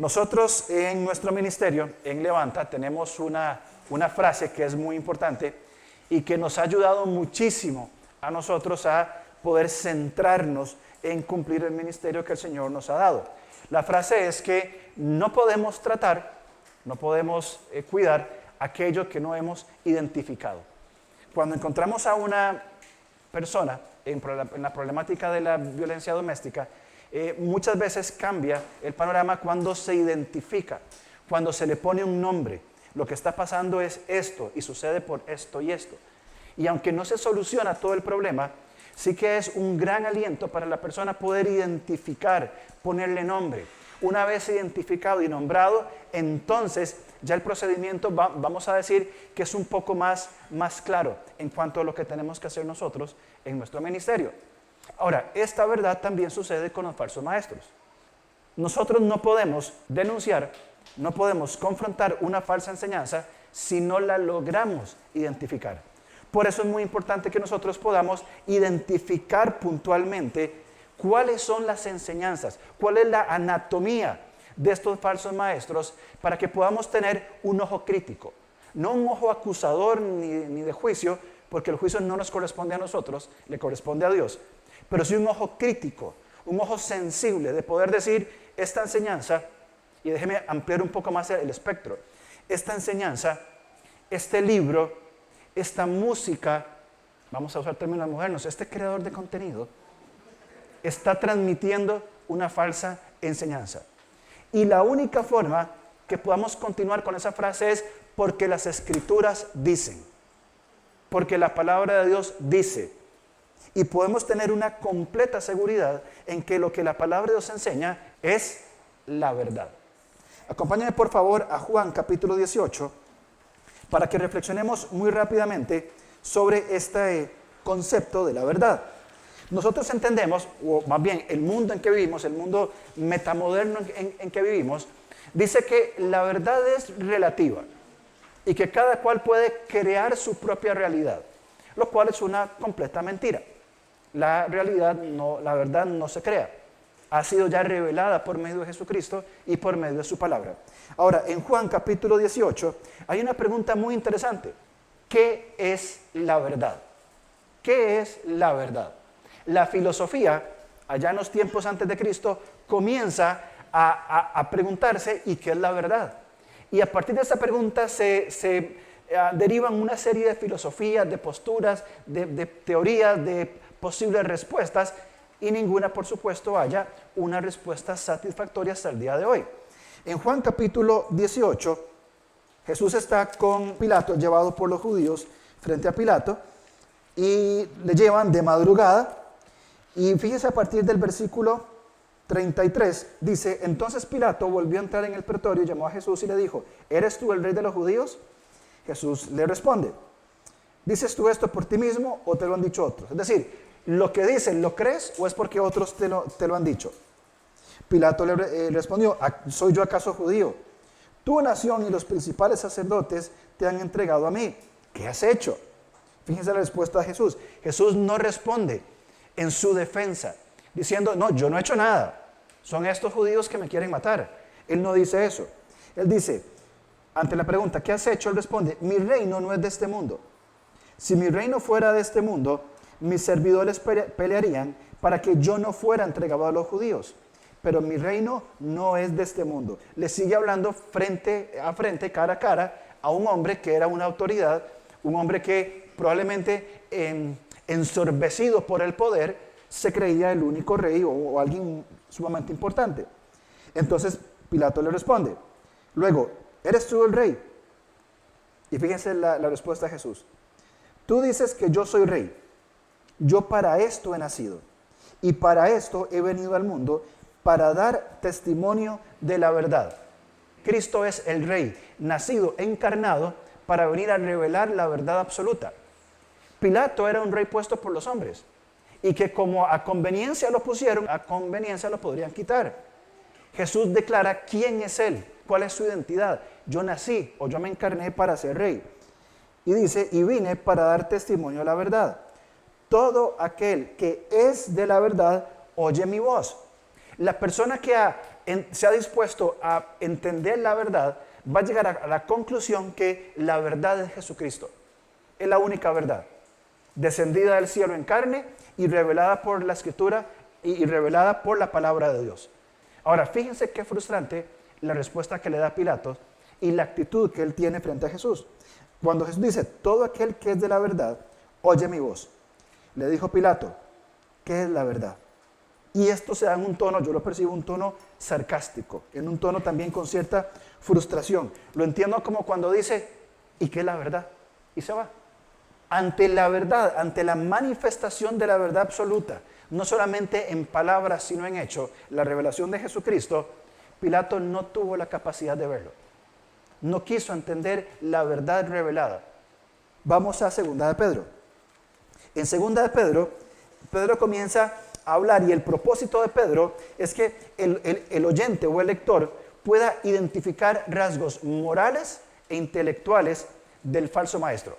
Nosotros en nuestro ministerio, en Levanta, tenemos una frase que es muy importante y que nos ha ayudado muchísimo a nosotros a poder centrarnos en cumplir el ministerio que el Señor nos ha dado. La frase es que no podemos tratar, no podemos cuidar aquello que no hemos identificado. Cuando encontramos a una persona en la problemática de la violencia doméstica, muchas veces cambia el panorama cuando se identifica, cuando se le pone un nombre. Lo que está pasando es esto y sucede por esto y esto. Y aunque no se soluciona todo el problema, sí que es un gran aliento para la persona poder identificar, ponerle nombre. Una vez identificado y nombrado, entonces ya el procedimiento vamos a decir que es un poco más claro en cuanto a lo que tenemos que hacer nosotros en nuestro ministerio. Ahora, esta verdad también sucede con los falsos maestros. Nosotros no podemos denunciar, no podemos confrontar una falsa enseñanza si no la logramos identificar. Por eso es muy importante que nosotros podamos identificar puntualmente cuáles son las enseñanzas, cuál es la anatomía de estos falsos maestros para que podamos tener un ojo crítico. No un ojo acusador ni de juicio, porque el juicio no nos corresponde a nosotros, le corresponde a Dios. Pero sí un ojo crítico, un ojo sensible de poder decir esta enseñanza, y déjeme ampliar un poco más el espectro, esta enseñanza, este libro, esta música, vamos a usar términos modernos, este creador de contenido, está transmitiendo una falsa enseñanza. Y la única forma que podamos continuar con esa frase es porque las Escrituras dicen, porque la palabra de Dios dice. Y podemos tener una completa seguridad en que lo que la palabra de Dios enseña es la verdad. Acompáñame por favor a Juan capítulo 18 para que reflexionemos muy rápidamente sobre este concepto de la verdad. Nosotros entendemos, o más bien el mundo en que vivimos, el mundo metamoderno en que vivimos, dice que la verdad es relativa y que cada cual puede crear su propia realidad, lo cual es una completa mentira. La verdad no se crea. Ha sido ya revelada por medio de Jesucristo y por medio de su palabra. Ahora, en Juan capítulo 18 hay una pregunta muy interesante. ¿Qué es la verdad? ¿Qué es la verdad? La filosofía, allá en los tiempos antes de Cristo, comienza a preguntarse ¿y qué es la verdad? Y a partir de esa pregunta se derivan una serie de filosofías, de posturas, de teorías, de posibles respuestas, y ninguna, por supuesto, haya una respuesta satisfactoria hasta el día de hoy. En Juan capítulo 18, Jesús está con Pilato, llevado por los judíos frente a Pilato, y le llevan de madrugada, y fíjese a partir del versículo 33, dice, entonces Pilato volvió a entrar en el pretorio, llamó a Jesús y le dijo, ¿eres tú el rey de los judíos? Jesús le responde, ¿dices tú esto por ti mismo o te lo han dicho otros? Es decir, ¿lo que dicen lo crees o es porque otros te lo han dicho? Pilato le respondió, ¿soy yo acaso judío? Tu nación y los principales sacerdotes te han entregado a mí. ¿Qué has hecho? Fíjense la respuesta de Jesús. Jesús no responde en su defensa, diciendo, no, yo no he hecho nada. Son estos judíos que me quieren matar. Él no dice eso. Él dice, ante la pregunta, ¿qué has hecho? Él responde, mi reino no es de este mundo. Si mi reino fuera de este mundo, mis servidores pelearían para que yo no fuera entregado a los judíos. Pero mi reino no es de este mundo. Le sigue hablando frente a frente, cara a cara, a un hombre que era una autoridad, un hombre que probablemente ensorbecido por el poder, se creía el único rey o alguien sumamente importante. Entonces Pilato le responde, luego, ¿eres tú el rey? Y fíjense la respuesta de Jesús. Tú dices que yo soy rey. Yo para esto he nacido y para esto he venido al mundo, para dar testimonio de la verdad. Cristo es el Rey, nacido, encarnado, para venir a revelar la verdad absoluta. Pilato era un rey puesto por los hombres y que como a conveniencia lo pusieron, a conveniencia lo podrían quitar. Jesús declara quién es Él, cuál es su identidad. Yo nací o yo me encarné para ser rey. Y dice, y vine para dar testimonio de la verdad. Todo aquel que es de la verdad oye mi voz. La persona que ha se ha dispuesto a entender la verdad, va a llegar a la conclusión que la verdad es Jesucristo. Es la única verdad, descendida del cielo en carne y revelada por la Escritura y revelada por la palabra de Dios. Ahora, fíjense qué frustrante la respuesta que le da Pilato y la actitud que él tiene frente a Jesús. Cuando Jesús dice, todo aquel que es de la verdad, oye mi voz. Le dijo Pilato, ¿qué es la verdad? Y esto se da en un tono, yo lo percibo un tono sarcástico, en un tono también con cierta frustración. Lo entiendo como cuando dice, ¿y qué es la verdad? Y se va. Ante la verdad, ante la manifestación de la verdad absoluta, no solamente en palabras, sino en hecho, la revelación de Jesucristo, Pilato no tuvo la capacidad de verlo. No quiso entender la verdad revelada. Vamos a 2 de Pedro. En 2 de Pedro, Pedro comienza a hablar y el propósito de Pedro es que el oyente o el lector pueda identificar rasgos morales e intelectuales del falso maestro.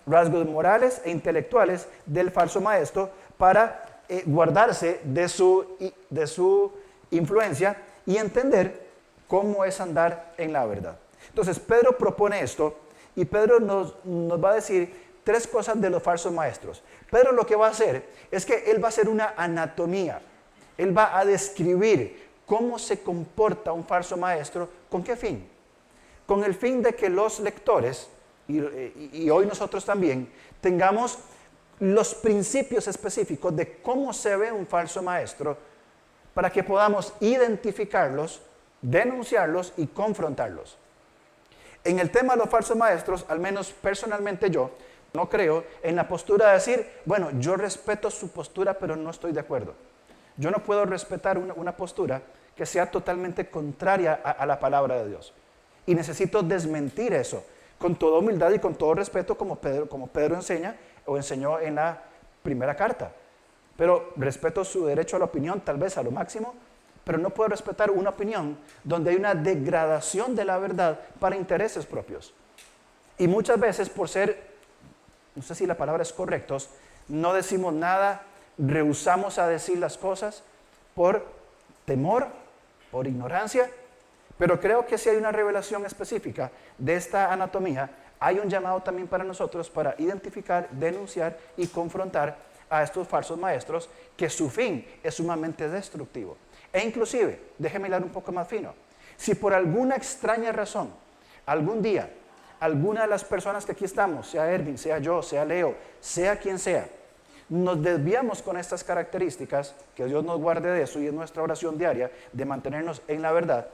Rasgos morales e intelectuales del falso maestro para guardarse de su influencia y entender cómo es andar en la verdad. Entonces Pedro propone esto y Pedro nos va a decir 3 cosas de los falsos maestros. Pedro lo que va a hacer es que él va a hacer una anatomía. Él va a describir cómo se comporta un falso maestro. ¿Con qué fin? Con el fin de que los lectores, y hoy nosotros también, tengamos los principios específicos de cómo se ve un falso maestro para que podamos identificarlos, denunciarlos y confrontarlos. En el tema de los falsos maestros, al menos personalmente yo, no creo en la postura de decir, bueno, yo respeto su postura, pero no estoy de acuerdo. Yo no puedo respetar una postura que sea totalmente contraria a la palabra de Dios. Y necesito desmentir eso, con toda humildad y con todo respeto, como Pedro enseña o enseñó en la primera carta. Pero respeto su derecho a la opinión, tal vez a lo máximo, pero no puedo respetar una opinión donde hay una degradación de la verdad para intereses propios. Y muchas veces por ser, no sé si la palabra es correctos, no decimos nada, rehusamos a decir las cosas por temor, por ignorancia, pero creo que si hay una revelación específica de esta anatomía, hay un llamado también para nosotros para identificar, denunciar y confrontar a estos falsos maestros que su fin es sumamente destructivo. E inclusive, déjeme hilar un poco más fino, si por alguna extraña razón, algún día, alguna de las personas que aquí estamos, sea Erwin, sea yo, sea Leo, sea quien sea, nos desviamos con estas características, que Dios nos guarde de eso y es nuestra oración diaria de mantenernos en la verdad,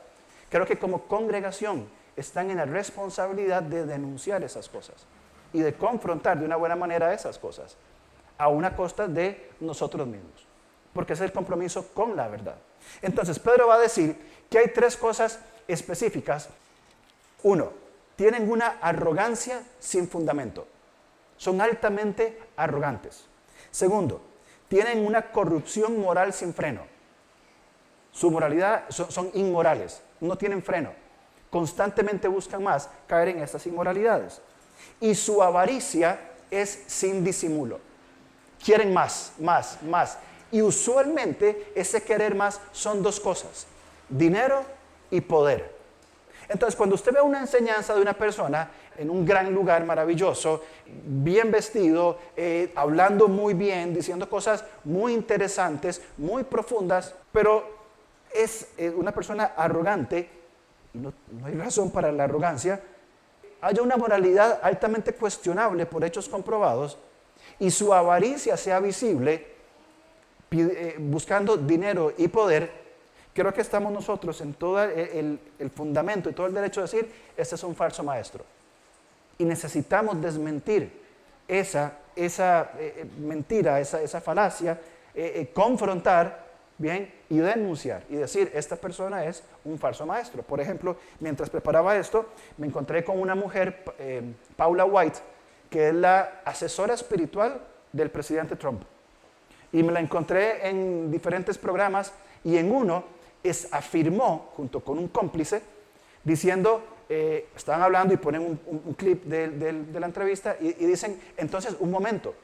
creo que como congregación están en la responsabilidad de denunciar esas cosas y de confrontar de una buena manera esas cosas, a una costa de nosotros mismos, porque es el compromiso con la verdad. Entonces Pedro va a decir que hay 3 cosas específicas. 1, tienen una arrogancia sin fundamento, son altamente arrogantes. 2, tienen una corrupción moral sin freno, su moralidad son inmorales, no tienen freno, constantemente buscan más caer en estas inmoralidades. Y su avaricia es sin disimulo, quieren más, más, más. Y usualmente ese querer más son 2 cosas, dinero y poder. Entonces, cuando usted ve una enseñanza de una persona en un gran lugar maravilloso, bien vestido, hablando muy bien, diciendo cosas muy interesantes, muy profundas, pero es una persona arrogante, y no hay razón para la arrogancia, haya una moralidad altamente cuestionable por hechos comprobados, y su avaricia sea visible, buscando dinero y poder, creo que estamos nosotros en todo el fundamento y todo el derecho de decir, este es un falso maestro. Y necesitamos desmentir esa mentira, esa falacia, confrontar, bien, y denunciar, y decir, esta persona es un falso maestro. Por ejemplo, mientras preparaba esto, me encontré con una mujer, Paula White, que es la asesora espiritual del presidente Trump. Y me la encontré en diferentes programas y en uno afirmó, junto con un cómplice, diciendo, estaban hablando y ponen un clip de la entrevista y dicen, entonces, un momento,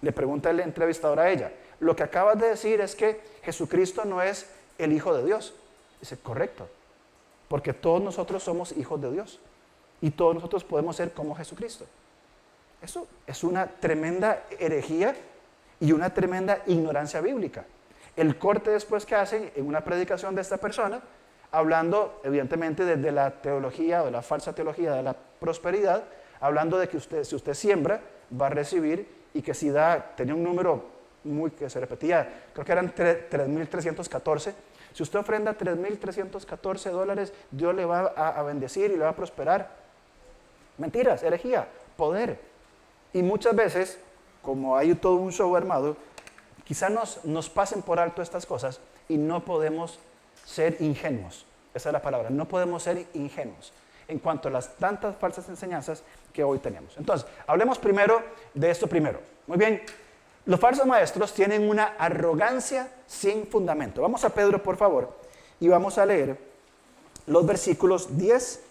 le pregunta el entrevistador a ella, lo que acabas de decir es que Jesucristo no es el Hijo de Dios. Dice, correcto, porque todos nosotros somos hijos de Dios y todos nosotros podemos ser como Jesucristo. Eso es una tremenda herejía y una tremenda ignorancia bíblica. El corte después que hacen en una predicación de esta persona, hablando evidentemente desde la teología o de la falsa teología de la prosperidad, hablando de que si usted siembra, va a recibir, y que si da, tenía un número que se repetía, creo que eran 3.314. Si usted ofrenda $3.314, Dios le va a bendecir y le va a prosperar. Mentiras, herejía, poder. Y muchas veces, como hay todo un show armado, quizás nos pasen por alto estas cosas y no podemos ser ingenuos. Esa es la palabra, no podemos ser ingenuos en cuanto a las tantas falsas enseñanzas que hoy tenemos. Entonces, hablemos primero de esto primero. Muy bien, los falsos maestros tienen una arrogancia sin fundamento. Vamos a Pedro, por favor, y vamos a leer los versículos 10,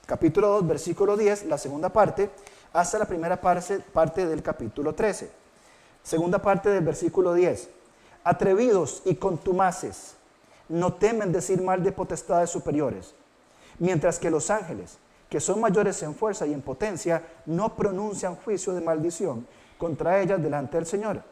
capítulo 2, versículo 10, la segunda parte, hasta la primera parte del capítulo 13. Segunda parte del versículo 10. Atrevidos y contumaces, no temen decir mal de potestades superiores, mientras que los ángeles, que son mayores en fuerza y en potencia, no pronuncian juicio de maldición contra ellas delante del Señor.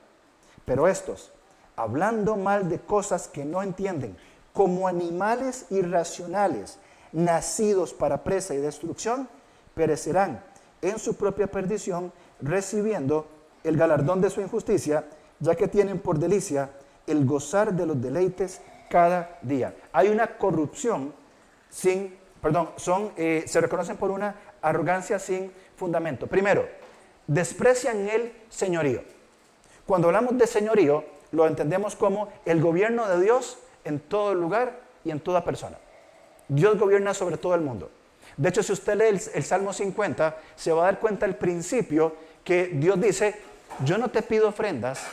Pero estos, hablando mal de cosas que no entienden, como animales irracionales, nacidos para presa y destrucción, perecerán en su propia perdición, recibiendo el galardón de su injusticia, ya que tienen por delicia el gozar de los deleites cada día. Hay una corrupción se reconocen por una arrogancia sin fundamento. Primero, desprecian el señorío. Cuando hablamos de señorío, lo entendemos como el gobierno de Dios en todo lugar y en toda persona. Dios gobierna sobre todo el mundo. De hecho, si usted lee el Salmo 50, se va a dar cuenta al principio que Dios dice, yo no te pido ofrendas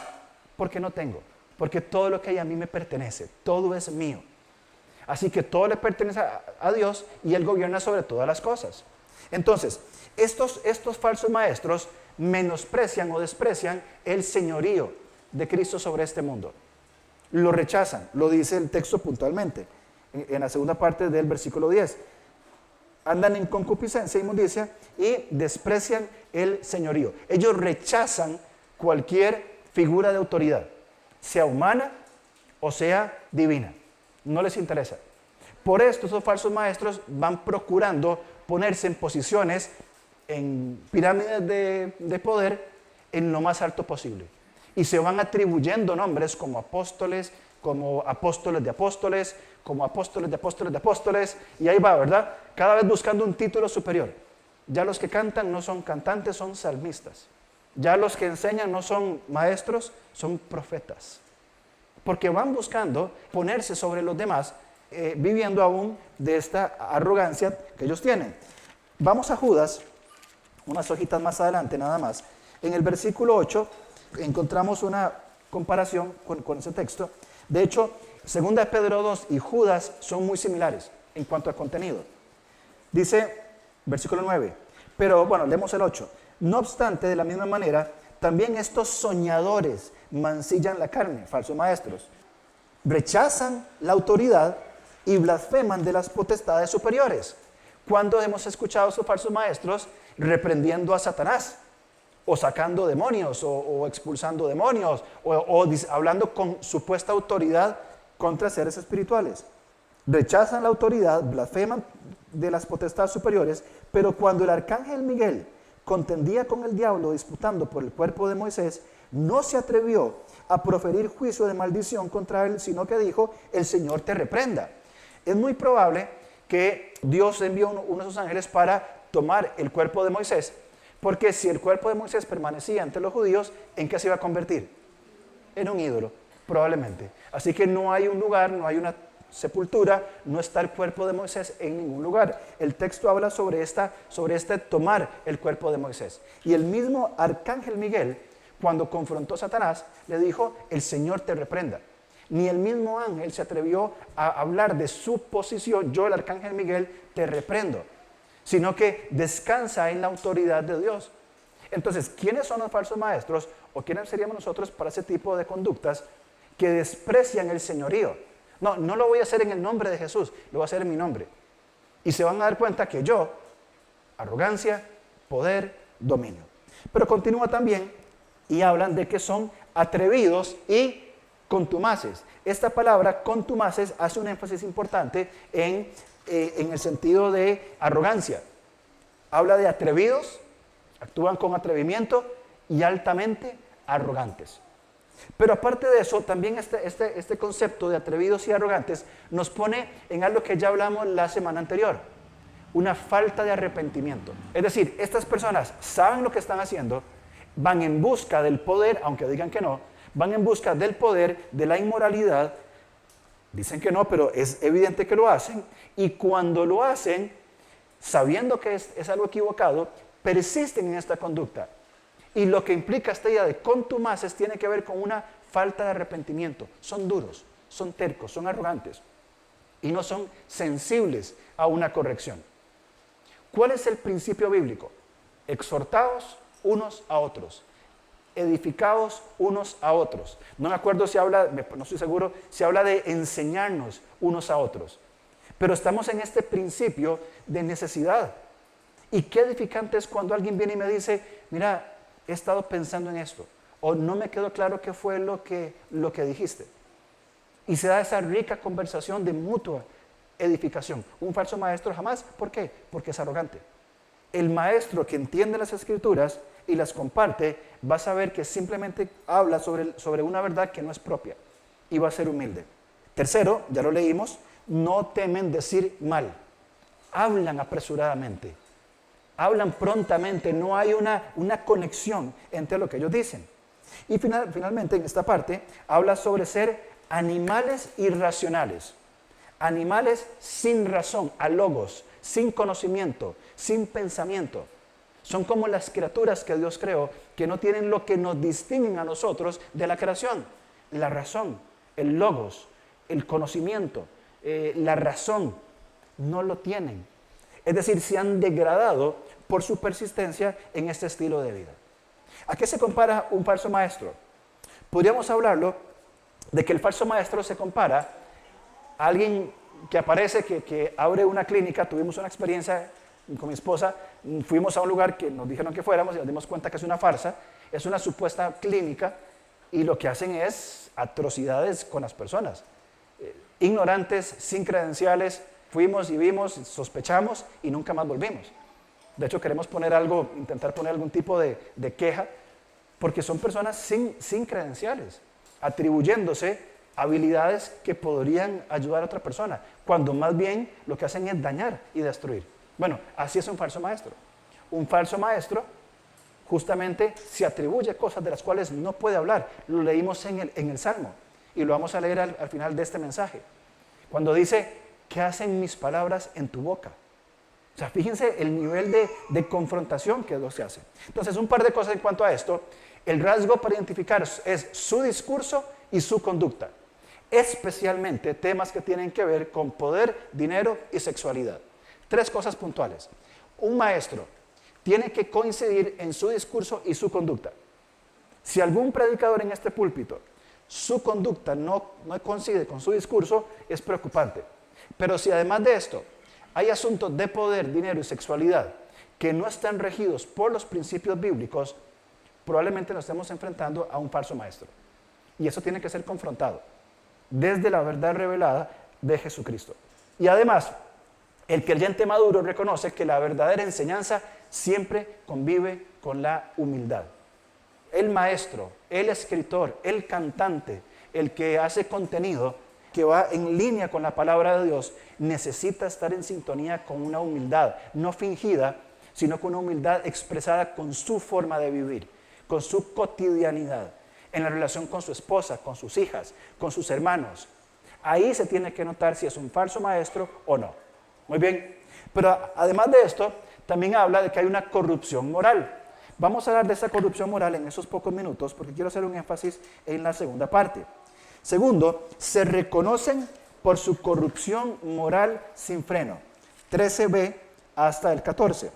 porque no tengo, porque todo lo que hay a mí me pertenece, todo es mío. Así que todo le pertenece a Dios y Él gobierna sobre todas las cosas. Entonces, estos falsos maestros menosprecian o desprecian el señorío de Cristo sobre este mundo. Lo rechazan, lo dice el texto puntualmente, en la segunda parte del versículo 10. Andan en concupiscencia, inmundicia, y desprecian el señorío. Ellos rechazan cualquier figura de autoridad, sea humana o sea divina. No les interesa. Por esto, esos falsos maestros van procurando ponerse en posiciones, en pirámides de poder, en lo más alto posible. Y se van atribuyendo nombres como apóstoles de apóstoles, como apóstoles de apóstoles de apóstoles, y ahí va, ¿verdad? Cada vez buscando un título superior. Ya los que cantan no son cantantes, son salmistas. Ya los que enseñan no son maestros, son profetas. Porque van buscando ponerse sobre los demás, viviendo aún de esta arrogancia que ellos tienen. Vamos a Judas, unas hojitas más adelante nada más. En el versículo 8 encontramos una comparación con ese texto. De hecho, 2 Pedro 2 y Judas son muy similares en cuanto a contenido. Dice, versículo 9, pero bueno, leemos el 8. No obstante, de la misma manera, también estos soñadores mancillan la carne, falsos maestros, rechazan la autoridad y blasfeman de las potestades superiores. ¿Cuándo hemos escuchado a esos falsos maestros reprendiendo a Satanás? O sacando demonios, o expulsando demonios, o hablando con supuesta autoridad contra seres espirituales. Rechazan la autoridad, blasfeman de las potestades superiores, pero cuando el arcángel Miguel contendía con el diablo disputando por el cuerpo de Moisés, no se atrevió a proferir juicio de maldición contra él, sino que dijo, el Señor te reprenda. Es muy probable que Dios envió uno de sus ángeles para tomar el cuerpo de Moisés, porque si el cuerpo de Moisés permanecía entre los judíos, ¿en qué se iba a convertir? En un ídolo, probablemente. Así que no hay un lugar, no hay una sepultura, no está el cuerpo de Moisés en ningún lugar. El texto habla sobre este tomar el cuerpo de Moisés. Y el mismo arcángel Miguel, cuando confrontó a Satanás, le dijo, el Señor te reprenda. Ni el mismo ángel se atrevió a hablar de su posición, yo el arcángel Miguel te reprendo, sino que descansa en la autoridad de Dios. Entonces, ¿quiénes son los falsos maestros? ¿O quiénes seríamos nosotros para ese tipo de conductas que desprecian el señorío? No, no lo voy a hacer en el nombre de Jesús, lo voy a hacer en mi nombre. Y se van a dar cuenta que yo, arrogancia, poder, dominio. Pero continúa también y hablan de que son atrevidos y contumaces. Esta palabra contumaces hace un énfasis importante en el sentido de arrogancia. Habla de atrevidos, actúan con atrevimiento y altamente arrogantes. Pero aparte de eso, también este concepto de atrevidos y arrogantes nos pone en algo que ya hablamos la semana anterior, una falta de arrepentimiento. Es decir, estas personas saben lo que están haciendo, van en busca del poder, aunque digan que no, van en busca del poder, de la inmoralidad, dicen que no, pero es evidente que lo hacen, y cuando lo hacen, sabiendo que es algo equivocado, persisten en esta conducta. Y lo que implica esta idea de contumaces tiene que ver con una falta de arrepentimiento. Son duros, son tercos, son arrogantes y no son sensibles a una corrección. ¿Cuál es el principio bíblico? Exhortaos unos a otros, edificaos unos a otros. No me acuerdo si habla, no estoy seguro, si habla de enseñarnos unos a otros. Pero estamos en este principio de necesidad. Y qué edificante es cuando alguien viene y me dice, mira, he estado pensando en esto, o no me quedó claro qué fue lo que dijiste. Y se da esa rica conversación de mutua edificación. Un falso maestro jamás. ¿Por qué? Porque es arrogante. El maestro que entiende las escrituras y las comparte, va a saber que simplemente habla sobre una verdad que no es propia y va a ser humilde. Tercero, ya lo leímos, no temen decir mal. Hablan apresuradamente. Hablan prontamente, no hay una conexión entre lo que ellos dicen. Y finalmente, en esta parte, habla sobre ser animales irracionales. Animales sin razón, alogos, sin conocimiento, sin pensamiento. Son como las criaturas que Dios creó, que no tienen lo que nos distinguen a nosotros de la creación. La razón, el logos, el conocimiento, la razón, no lo tienen. Es decir, se han degradado por su persistencia en este estilo de vida. ¿A qué se compara un falso maestro? Podríamos hablarlo de que el falso maestro se compara a alguien que aparece, que abre una clínica. Tuvimos una experiencia con mi esposa, fuimos a un lugar que nos dijeron que fuéramos y nos dimos cuenta que es una farsa, es una supuesta clínica y lo que hacen es atrocidades con las personas. Ignorantes, sin credenciales. Fuimos y vimos, sospechamos y nunca más volvimos. De hecho, queremos intentar poner algún tipo de queja, porque son personas sin credenciales, atribuyéndose habilidades que podrían ayudar a otra persona, cuando más bien lo que hacen es dañar y destruir. Bueno, así es un falso maestro. Un falso maestro justamente se atribuye cosas de las cuales no puede hablar. Lo leímos en el Salmo y lo vamos a leer al final de este mensaje. Cuando dice, ¿qué hacen mis palabras en tu boca? O sea, fíjense el nivel de confrontación que Dios se hace. Entonces, un par de cosas en cuanto a esto. El rasgo para identificar es su discurso y su conducta. Especialmente temas que tienen que ver con poder, dinero y sexualidad. 3 cosas puntuales. Un maestro tiene que coincidir en su discurso y su conducta. Si algún predicador en este púlpito, su conducta no coincide con su discurso, es preocupante. Pero si además de esto hay asuntos de poder, dinero y sexualidad que no están regidos por los principios bíblicos, probablemente nos estemos enfrentando a un falso maestro. Y eso tiene que ser confrontado desde la verdad revelada de Jesucristo. Y además, el creyente maduro reconoce que la verdadera enseñanza siempre convive con la humildad. El maestro, el escritor, el cantante, el que hace contenido que va en línea con la palabra de Dios, necesita estar en sintonía con una humildad, no fingida, sino con una humildad expresada con su forma de vivir, con su cotidianidad, en la relación con su esposa, con sus hijas, con sus hermanos. Ahí se tiene que notar si es un falso maestro o no. Muy bien, pero además de esto, también habla de que hay una corrupción moral. Vamos a hablar de esa corrupción moral en esos pocos minutos, porque quiero hacer un énfasis en la segunda parte. Segundo, se reconocen por su corrupción moral sin freno. 13b hasta el 14.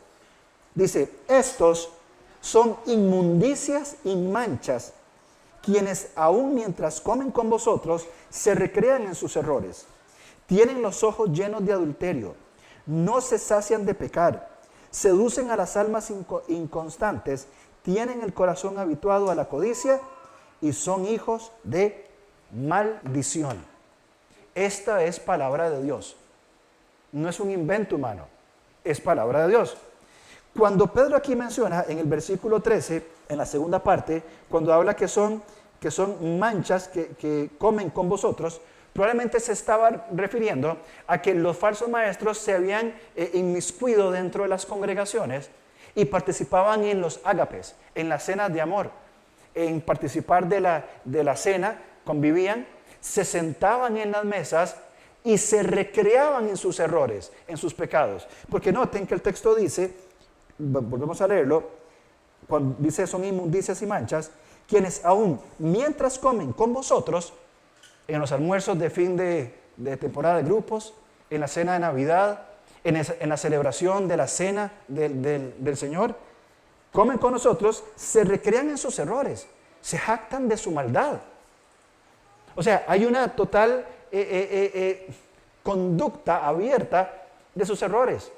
Dice, estos son inmundicias y manchas quienes aún mientras comen con vosotros se recrean en sus errores. Tienen los ojos llenos de adulterio, no se sacian de pecar, seducen a las almas inconstantes, tienen el corazón habituado a la codicia y son hijos de maldición. Esta es palabra de Dios. No es un invento humano, es palabra de Dios. Cuando Pedro aquí menciona en el versículo 13, en la segunda parte, cuando habla que son manchas que comen con vosotros, probablemente se estaba refiriendo a que los falsos maestros se habían inmiscuido dentro de las congregaciones y participaban en los ágapes, en las cenas de amor, en participar de la cena, convivían, se sentaban en las mesas y se recreaban en sus errores, en sus pecados. Porque noten que el texto dice, volvemos a leerlo, cuando dice son inmundicias y manchas, quienes aún mientras comen con vosotros, en los almuerzos de fin de temporada de grupos, en la cena de Navidad, en la celebración de la cena del Señor, comen con nosotros, se recrean en sus errores, se jactan de su maldad. O sea, hay una total conducta abierta de sus errores.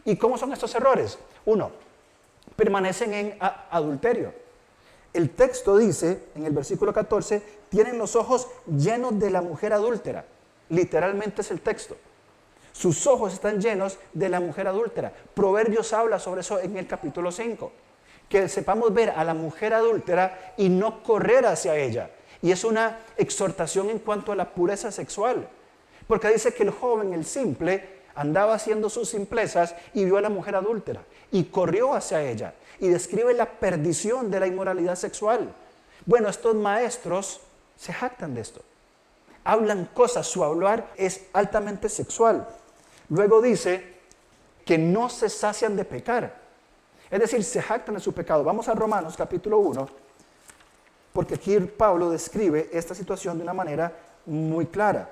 ¿Y cómo son estos errores? Uno, permanecen en adulterio. El texto dice, en el versículo 14, tienen los ojos llenos de la mujer adúltera. Literalmente es el texto. Sus ojos están llenos de la mujer adúltera. Proverbios habla sobre eso en el capítulo 5. Que sepamos ver a la mujer adúltera y no correr hacia ella. Y es una exhortación en cuanto a la pureza sexual. Porque dice que el joven, el simple, andaba haciendo sus simplezas y vio a la mujer adúltera. Y corrió hacia ella. Y describe la perdición de la inmoralidad sexual. Bueno, estos maestros se jactan de esto. Hablan cosas, su hablar es altamente sexual. Luego dice que no se sacian de pecar. Es decir, se jactan de su pecado. Vamos a Romanos capítulo 1, porque aquí Pablo describe esta situación de una manera muy clara.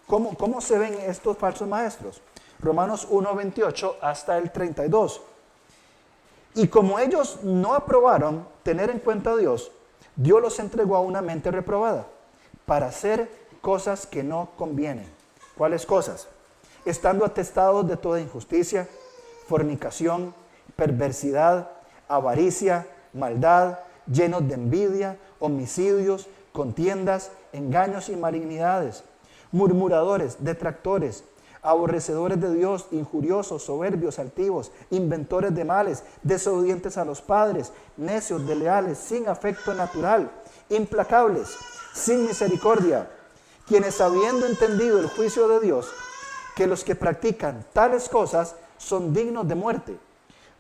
¿Cómo se ven estos falsos maestros? Romanos 1, 28 hasta el 32. Y como ellos no aprobaron tener en cuenta a Dios, Dios los entregó a una mente reprobada para hacer cosas que no convienen. ¿Cuáles cosas? Estando atestados de toda injusticia, fornicación, perversidad, avaricia, maldad, llenos de envidia, homicidios, contiendas, engaños y malignidades, murmuradores, detractores, aborrecedores de Dios, injuriosos, soberbios, altivos, inventores de males, desobedientes a los padres, necios, desleales, sin afecto natural, implacables, sin misericordia, quienes habiendo entendido el juicio de Dios, que los que practican tales cosas son dignos de muerte,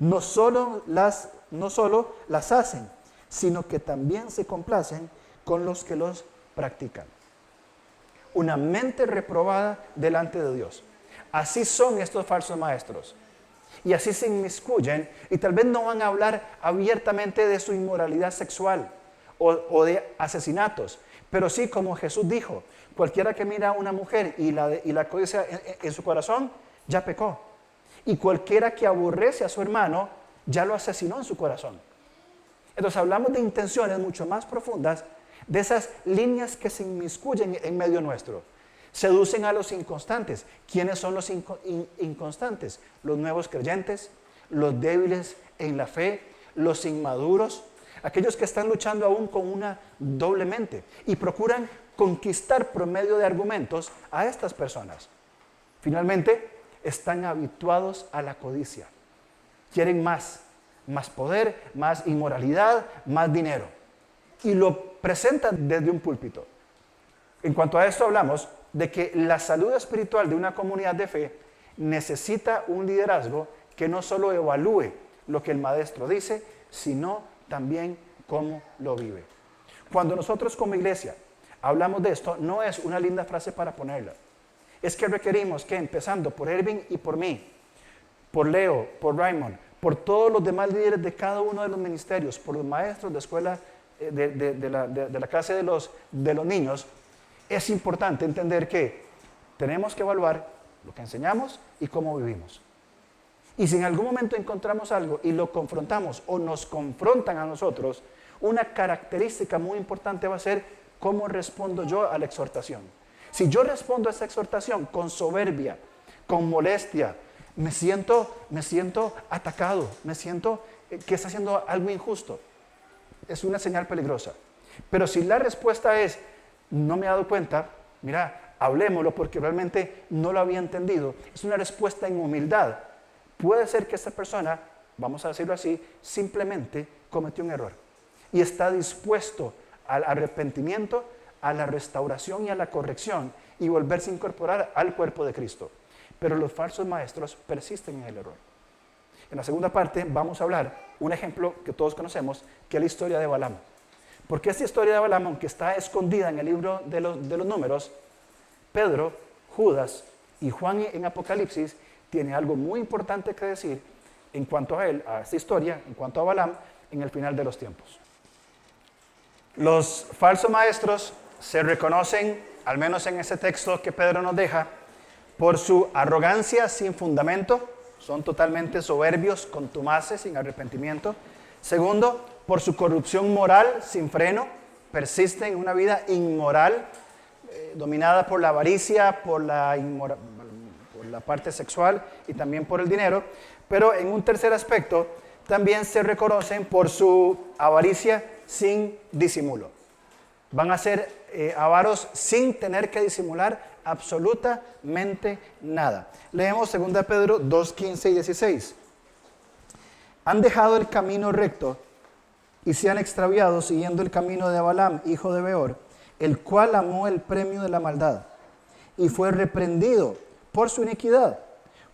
no solo las hacen, sino que también se complacen con los que los practican. Una mente reprobada delante de Dios. Así son estos falsos maestros. Y así se inmiscuyen y tal vez no van a hablar abiertamente de su inmoralidad sexual o de asesinatos. Pero sí, como Jesús dijo, cualquiera que mira a una mujer y la codicia en su corazón, ya pecó. Y cualquiera que aborrece a su hermano, ya lo asesinó en su corazón. Entonces hablamos de intenciones mucho más profundas, de esas líneas que se inmiscuyen en medio nuestro. Seducen a los inconstantes. ¿Quiénes son los inconstantes? Los nuevos creyentes, los débiles en la fe, los inmaduros, aquellos que están luchando aún con una doble mente y procuran conquistar por medio de argumentos a estas personas. Finalmente, están habituados a la codicia. Quieren más poder, más inmoralidad, más dinero. Y lo presentan desde un púlpito. En cuanto a esto hablamos de que la salud espiritual de una comunidad de fe necesita un liderazgo que no solo evalúe lo que el maestro dice, sino también cómo lo vive. Cuando nosotros como iglesia hablamos de esto, no es una linda frase para ponerla. Es que requerimos que, empezando por Erwin y por mí, por Leo, por Raymond, por todos los demás líderes de cada uno de los ministerios, por los maestros de escuela, de la clase de los niños, es importante entender que tenemos que evaluar lo que enseñamos y cómo vivimos. Y si en algún momento encontramos algo y lo confrontamos o nos confrontan a nosotros, una característica muy importante va a ser cómo respondo yo a la exhortación. Si yo respondo a esa exhortación con soberbia, con molestia, me siento atacado, me siento que está haciendo algo injusto, es una señal peligrosa. Pero si la respuesta es, no me he dado cuenta, mira, hablémoslo porque realmente no lo había entendido, es una respuesta en humildad, puede ser que esta persona, vamos a decirlo así, simplemente cometió un error y está dispuesto al arrepentimiento, a la restauración y a la corrección y volverse a incorporar al cuerpo de Cristo. Pero los falsos maestros persisten en el error. En la segunda parte vamos a hablar un ejemplo que todos conocemos, que es la historia de Balaam. Porque esta historia de Balaam, aunque está escondida en el libro de los números, Pedro, Judas y Juan en Apocalipsis tiene algo muy importante que decir en cuanto a él, a esta historia, en cuanto a Balaam, en el final de los tiempos. Los falsos maestros se reconocen, al menos en ese texto que Pedro nos deja, por su arrogancia sin fundamento, son totalmente soberbios, contumaces, sin arrepentimiento. Segundo, por su corrupción moral sin freno, persisten en una vida inmoral, dominada por la avaricia, por la parte sexual y también por el dinero. Pero en un tercer aspecto, también se reconocen por su avaricia sin disimulo. Van a ser avaros sin tener que disimular absolutamente nada. Leemos 2 Pedro 2, 15 y 16. Han dejado el camino recto y se han extraviado siguiendo el camino de Balaam, hijo de Beor, el cual amó el premio de la maldad y fue reprendido por su iniquidad,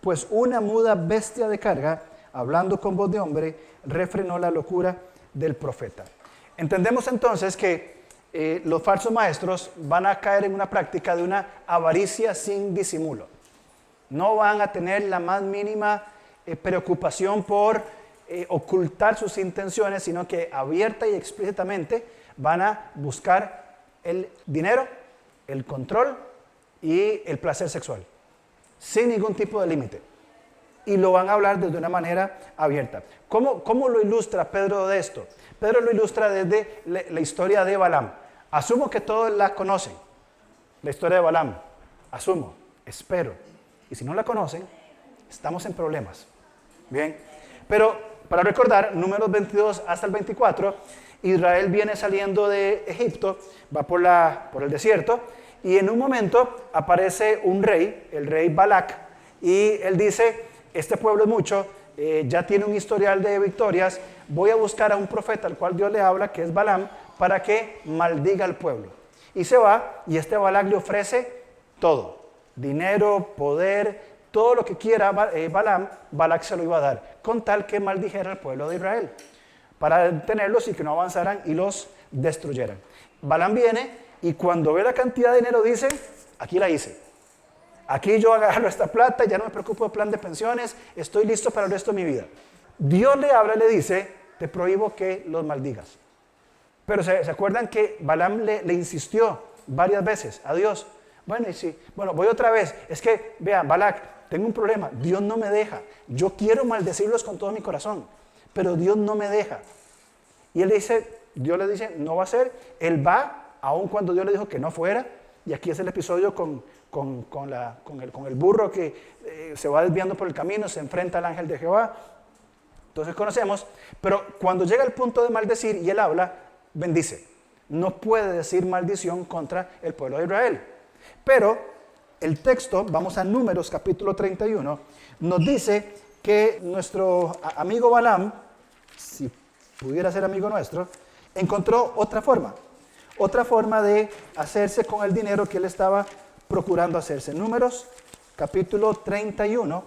pues una muda bestia de carga, hablando con voz de hombre, refrenó la locura del profeta. Entendemos entonces que los falsos maestros van a caer en una práctica de una avaricia sin disimulo. No van a tener la más mínima preocupación por ocultar sus intenciones, sino que abierta y explícitamente van a buscar el dinero, el control y el placer sexual, sin ningún tipo de límite. Y lo van a hablar desde una manera abierta. ¿Cómo lo ilustra Pedro de esto? Pedro lo ilustra desde la historia de Balaam. Asumo que todos la conocen, la historia de Balaam. Asumo, espero. Y si no la conocen, estamos en problemas. Bien, pero para recordar, números 22 hasta el 24, Israel viene saliendo de Egipto, va por el desierto, y en un momento aparece un rey, el rey Balac, y él dice, este pueblo es mucho, ya tiene un historial de victorias, voy a buscar a un profeta al cual Dios le habla, que es Balaam, para que maldiga al pueblo. Y se va, y este Balac le ofrece todo, dinero, poder, todo lo que quiera Balaam, Balac se lo iba a dar, con tal que maldijera al pueblo de Israel, para detenerlos y que no avanzaran y los destruyeran. Balaam viene, y cuando ve la cantidad de dinero dice, aquí la hice. Aquí yo agarro esta plata, ya no me preocupo del plan de pensiones, estoy listo para el resto de mi vida. Dios le habla y le dice, te prohíbo que los maldigas. Pero ¿se acuerdan que Balaam le insistió varias veces a Dios? Bueno, voy otra vez. Es que, vean, Balac, tengo un problema. Dios no me deja. Yo quiero maldecirlos con todo mi corazón, pero Dios no me deja. Y Dios le dice, no va a ser. Él va, aun cuando Dios le dijo que no fuera. Y aquí es el episodio con el burro que se va desviando por el camino, se enfrenta al ángel de Jehová. Entonces conocemos, pero cuando llega el punto de maldecir y él habla, bendice. No puede decir maldición contra el pueblo de Israel. Pero el texto, vamos a Números capítulo 31, nos dice que nuestro amigo Balaam, si pudiera ser amigo nuestro, encontró otra forma de hacerse con el dinero que él estaba procurando hacerse. Números capítulo 31,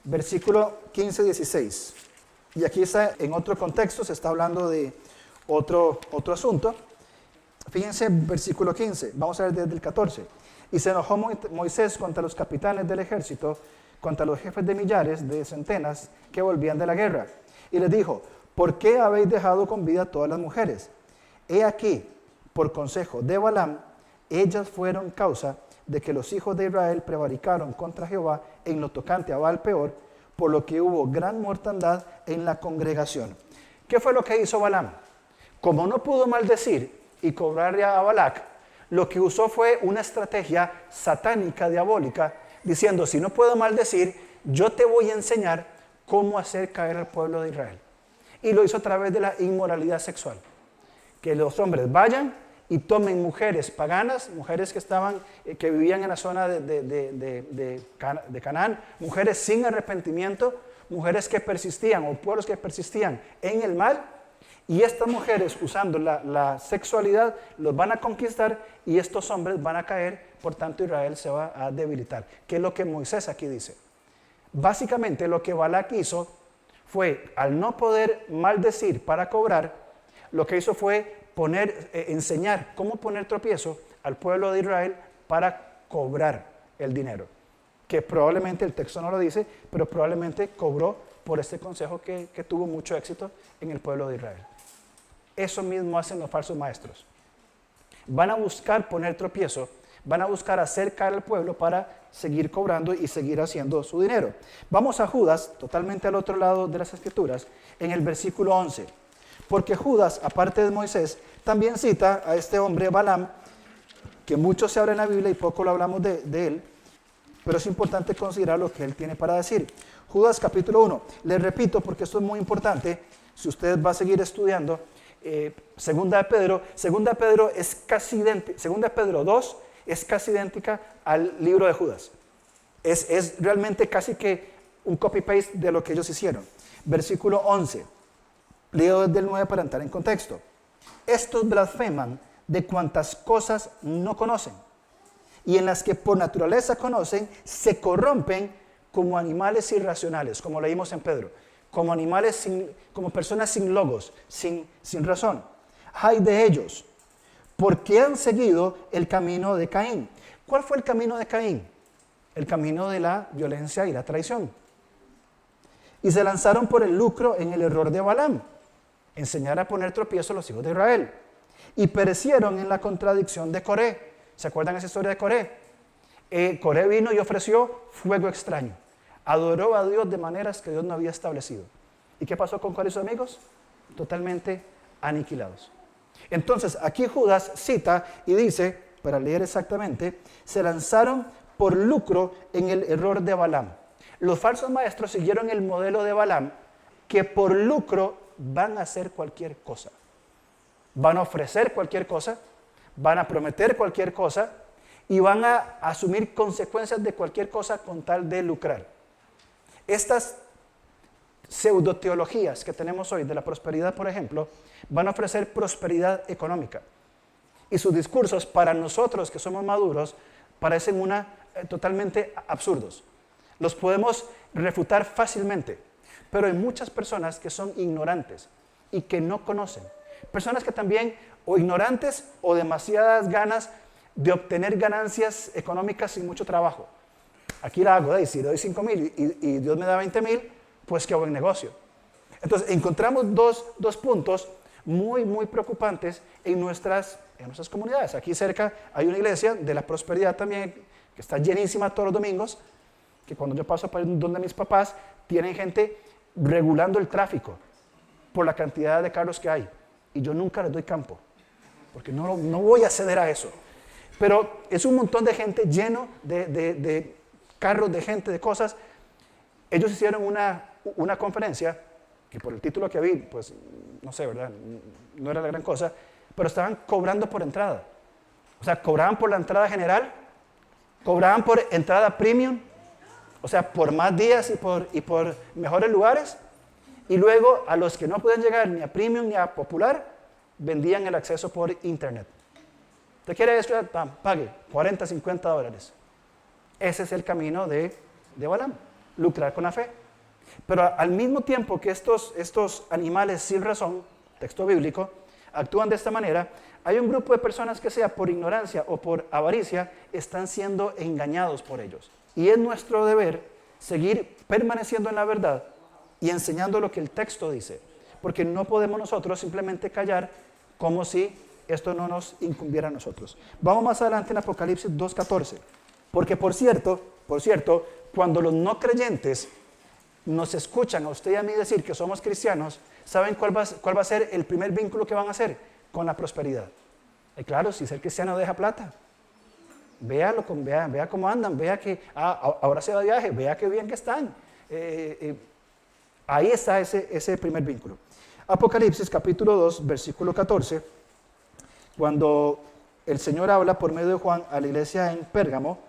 versículo 15-16. Y aquí está, en otro contexto, se está hablando de otro asunto. Fíjense, versículo 15, vamos a ver desde el 14. Y se enojó Moisés contra los capitanes del ejército, contra los jefes de millares, de centenas, que volvían de la guerra. Y les dijo, ¿por qué habéis dejado con vida a todas las mujeres? He aquí, por consejo de Balaam, ellas fueron causa de que los hijos de Israel prevaricaron contra Jehová en lo tocante a Baal-peor, por lo que hubo gran mortandad en la congregación. ¿Qué fue lo que hizo Balaam? Como no pudo maldecir y cobrarle a Balac, lo que usó fue una estrategia satánica, diabólica, diciendo, si no puedo maldecir, yo te voy a enseñar cómo hacer caer al pueblo de Israel. Y lo hizo a través de la inmoralidad sexual. Que los hombres vayan y tomen mujeres paganas, mujeres que vivían en la zona de Canaán, mujeres sin arrepentimiento, mujeres que persistían o pueblos que persistían en el mal, y estas mujeres usando la sexualidad los van a conquistar y estos hombres van a caer, por tanto Israel se va a debilitar. ¿Qué es lo que Moisés aquí dice? Básicamente lo que Balac hizo fue, al no poder maldecir para cobrar, lo que hizo fue enseñar cómo poner tropiezo al pueblo de Israel para cobrar el dinero. Que probablemente, el texto no lo dice, pero probablemente cobró por este consejo que tuvo mucho éxito en el pueblo de Israel. Eso mismo hacen los falsos maestros. Van a buscar poner tropiezo, van a buscar hacer caer al pueblo para seguir cobrando y seguir haciendo su dinero. Vamos a Judas, totalmente al otro lado de las Escrituras, en el versículo 11. Porque Judas, aparte de Moisés, también cita a este hombre Balaam, que mucho se habla en la Biblia y poco lo hablamos de él, pero es importante considerar lo que él tiene para decir. Judas capítulo 1, les repito porque esto es muy importante, si usted va a seguir estudiando, Segunda de Pedro es casi idéntica, Segunda de Pedro 2 es casi idéntica al libro de Judas. Es realmente casi que un copy-paste de lo que ellos hicieron. Versículo 11, leo desde el 9 para entrar en contexto. Estos blasfeman de cuantas cosas no conocen, y en las que por naturaleza conocen, se corrompen como animales irracionales, como leímos en Pedro, como animales, como personas sin logos, sin razón. Ay de ellos, porque han seguido el camino de Caín. ¿Cuál fue el camino de Caín? El camino de la violencia y la traición. Y se lanzaron por el lucro en el error de Balaam, enseñar a poner tropiezo a los hijos de Israel. Y perecieron en la contradicción de Coré. ¿Se acuerdan esa historia de Coré? Coré vino y ofreció fuego extraño. Adoró a Dios de maneras que Dios no había establecido. ¿Y qué pasó con Coré y sus amigos? Totalmente aniquilados. Entonces, aquí Judas cita y dice, para leer exactamente, se lanzaron por lucro en el error de Balaam. Los falsos maestros siguieron el modelo de Balaam, que por lucro van a hacer cualquier cosa. Van a ofrecer cualquier cosa, van a prometer cualquier cosa y van a asumir consecuencias de cualquier cosa con tal de lucrar. Estas pseudoteologías que tenemos hoy de la prosperidad, por ejemplo, van a ofrecer prosperidad económica. Y sus discursos para nosotros que somos maduros parecen totalmente absurdos. Los podemos refutar fácilmente, pero hay muchas personas que son ignorantes y que no conocen. Personas que también o ignorantes o demasiadas ganas de obtener ganancias económicas sin mucho trabajo. Aquí la hago, si doy 5,000 y Dios me da 20,000, pues qué buen negocio. Entonces encontramos dos puntos muy, muy preocupantes en nuestras comunidades. Aquí cerca hay una iglesia de la prosperidad también, que está llenísima todos los domingos, que cuando yo paso por donde mis papás, tienen gente regulando el tráfico por la cantidad de carros que hay. Y yo nunca les doy campo, porque no voy a ceder a eso. Pero es un montón de gente lleno de carros, de gente, de cosas. Ellos hicieron una conferencia, que por el título que vi, pues no sé, ¿verdad? No era la gran cosa, pero estaban cobrando por entrada. O sea, cobraban por la entrada general, cobraban por entrada premium, o sea, por más días y por mejores lugares, y luego a los que no podían llegar ni a premium ni a popular, vendían el acceso por internet. ¿Usted quiere esto? Pague $40, $50. Ese es el camino de Balaam, lucrar con la fe. Pero al mismo tiempo que estos animales sin razón, texto bíblico, actúan de esta manera, hay un grupo de personas que sea por ignorancia o por avaricia, están siendo engañados por ellos. Y es nuestro deber seguir permaneciendo en la verdad y enseñando lo que el texto dice, porque no podemos nosotros simplemente callar como si esto no nos incumbiera a nosotros. Vamos más adelante en Apocalipsis 2:14, porque por cierto, cuando los no creyentes nos escuchan a usted y a mí decir que somos cristianos, ¿saben cuál va a ser el primer vínculo que van a hacer? Con la prosperidad. Y claro, si ser cristiano deja plata. Vea cómo andan, vea que ahora se va de viaje, vea qué bien que están. Ahí está ese primer vínculo. Apocalipsis capítulo 2, versículo 14, cuando el Señor habla por medio de Juan a la iglesia en Pérgamo,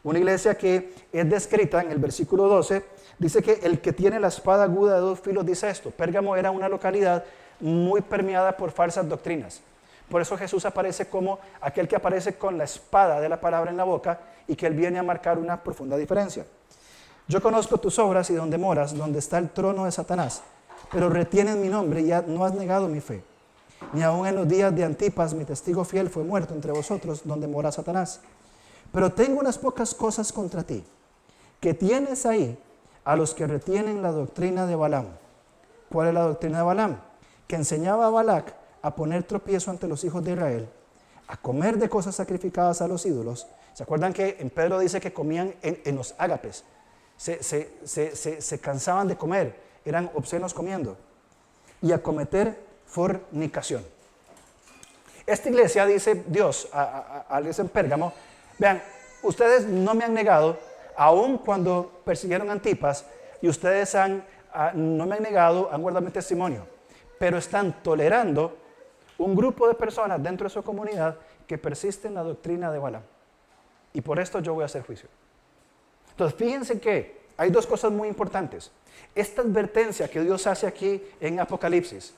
una iglesia que es descrita en el versículo 12, dice que el que tiene la espada aguda de dos filos dice esto. Pérgamo era una localidad muy permeada por falsas doctrinas. Por eso Jesús aparece como aquel que aparece con la espada de la palabra en la boca y que Él viene a marcar una profunda diferencia. Yo conozco tus obras y donde moras, donde está el trono de Satanás, pero retienes mi nombre y ya no has negado mi fe. Ni aun en los días de Antipas, mi testigo fiel, fue muerto entre vosotros, donde mora Satanás. Pero tengo unas pocas cosas contra ti, que tienes ahí a los que retienen la doctrina de Balaam. ¿Cuál es la doctrina de Balaam? Que enseñaba a Balac a poner tropiezo ante los hijos de Israel, a comer de cosas sacrificadas a los ídolos. ¿Se acuerdan que en Pedro dice que comían en los ágapes? Se cansaban de comer, eran obscenos comiendo. Y a cometer fornicación. Esta iglesia, dice Dios a la iglesia en Pérgamo, vean, ustedes no me han negado, aun cuando persiguieron a Antipas, y ustedes no me han negado, han guardado mi testimonio, pero están tolerando un grupo de personas dentro de su comunidad que persisten en la doctrina de Balaam. Y por esto yo voy a hacer juicio. Entonces, fíjense que hay dos cosas muy importantes. Esta advertencia que Dios hace aquí en Apocalipsis.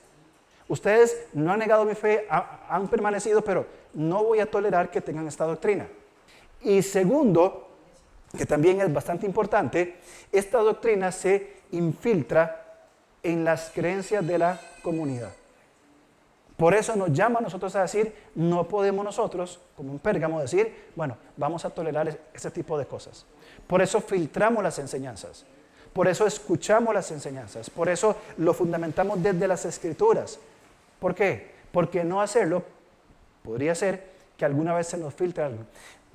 Ustedes no han negado mi fe, han permanecido, pero no voy a tolerar que tengan esta doctrina. Y segundo, que también es bastante importante, esta doctrina se infiltra en las creencias de la comunidad. Por eso nos llama a nosotros a decir, no podemos nosotros, como en Pérgamo, decir, bueno, vamos a tolerar ese tipo de cosas. Por eso filtramos las enseñanzas, por eso escuchamos las enseñanzas, por eso lo fundamentamos desde las Escrituras. ¿Por qué? Porque no hacerlo podría ser que alguna vez se nos filtre algo.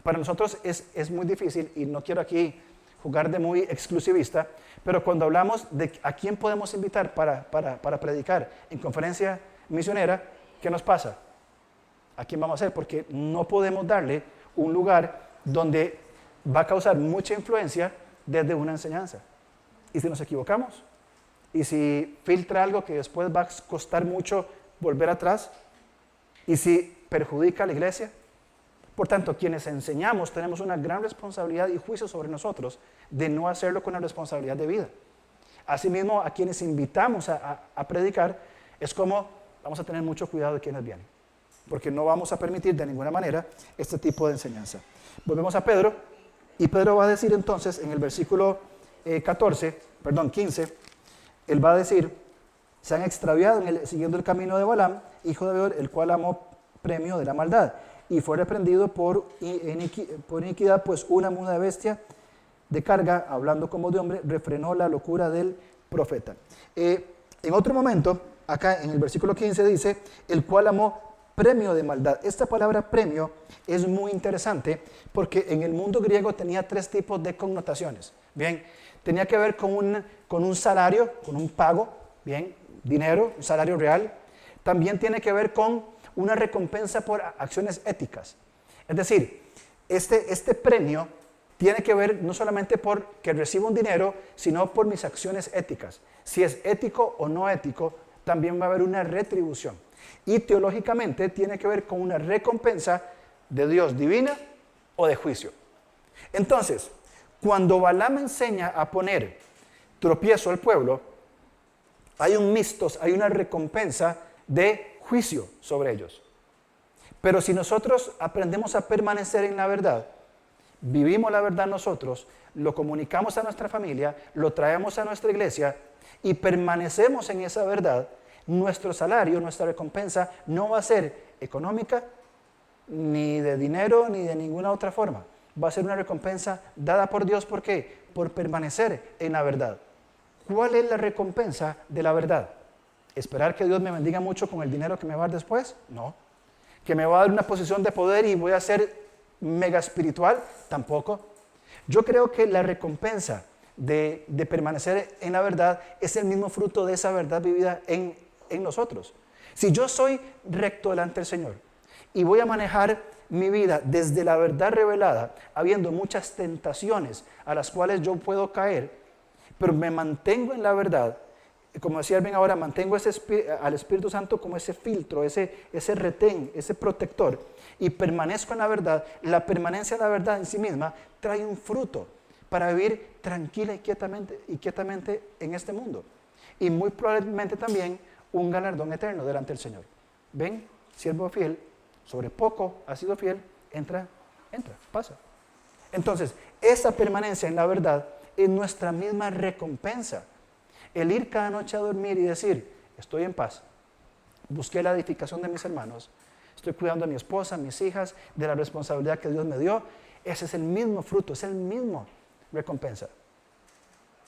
Para nosotros es muy difícil, y no quiero aquí jugar de muy exclusivista, pero cuando hablamos de a quién podemos invitar para predicar en conferencia misionera, ¿qué nos pasa? ¿A quién vamos a hacer? Porque no podemos darle un lugar donde va a causar mucha influencia desde una enseñanza. ¿Y si nos equivocamos? ¿Y si filtra algo que después va a costar mucho volver atrás? ¿Y si perjudica a la iglesia? Por tanto, quienes enseñamos tenemos una gran responsabilidad y juicio sobre nosotros de no hacerlo con la responsabilidad de vida. Asimismo, a quienes invitamos a predicar, es como vamos a tener mucho cuidado de quienes vienen, porque no vamos a permitir de ninguna manera este tipo de enseñanza. Volvemos a Pedro, y Pedro va a decir entonces en el versículo 15, él va a decir, se han extraviado siguiendo el camino de Balaam, hijo de Beor, el cual amó premio de la maldad, y fue reprendido por iniquidad, pues una muda bestia de carga, hablando como de hombre, refrenó la locura del profeta. En otro momento, acá en el versículo 15 dice, el cual amó premio de maldad. Esta palabra premio es muy interesante porque en el mundo griego tenía tres tipos de connotaciones. Bien, tenía que ver con un salario, con un pago, bien, dinero, un salario real. También tiene que ver con una recompensa por acciones éticas. Es decir, este premio tiene que ver no solamente por que recibo un dinero, sino por mis acciones éticas. Si es ético o no ético, también va a haber una retribución. Y teológicamente tiene que ver con una recompensa de Dios divina o de juicio. Entonces, cuando Balaam enseña a poner tropiezo al pueblo, hay un mistos, hay una recompensa de juicio sobre ellos. Pero si nosotros aprendemos a permanecer en la verdad, vivimos la verdad nosotros, lo comunicamos a nuestra familia, lo traemos a nuestra iglesia y permanecemos en esa verdad, nuestro salario, nuestra recompensa no va a ser económica, ni de dinero, ni de ninguna otra forma. Va a ser una recompensa dada por Dios. ¿Por qué? Por permanecer en la verdad. ¿Cuál es la recompensa de la verdad? ¿Esperar que Dios me bendiga mucho con el dinero que me va a dar después? No. ¿Que me va a dar una posición de poder y voy a ser mega espiritual? Tampoco. Yo creo que la recompensa de permanecer en la verdad es el mismo fruto de esa verdad vivida en nosotros. Si yo soy recto delante del Señor y voy a manejar mi vida desde la verdad revelada, habiendo muchas tentaciones a las cuales yo puedo caer, pero me mantengo en la verdad, como decía Ben ahora, mantengo al Espíritu Santo como ese filtro, ese retén, ese protector, y permanezco en la verdad. La permanencia en la verdad en sí misma trae un fruto para vivir tranquila y quietamente en este mundo. Y muy probablemente también un galardón eterno delante del Señor. Ven, siervo fiel, sobre poco has sido fiel, entra, pasa. Entonces, esa permanencia en la verdad es nuestra misma recompensa. El ir cada noche a dormir y decir, estoy en paz, busqué la edificación de mis hermanos, estoy cuidando a mi esposa, a mis hijas, de la responsabilidad que Dios me dio, ese es el mismo fruto, es el mismo recompensa.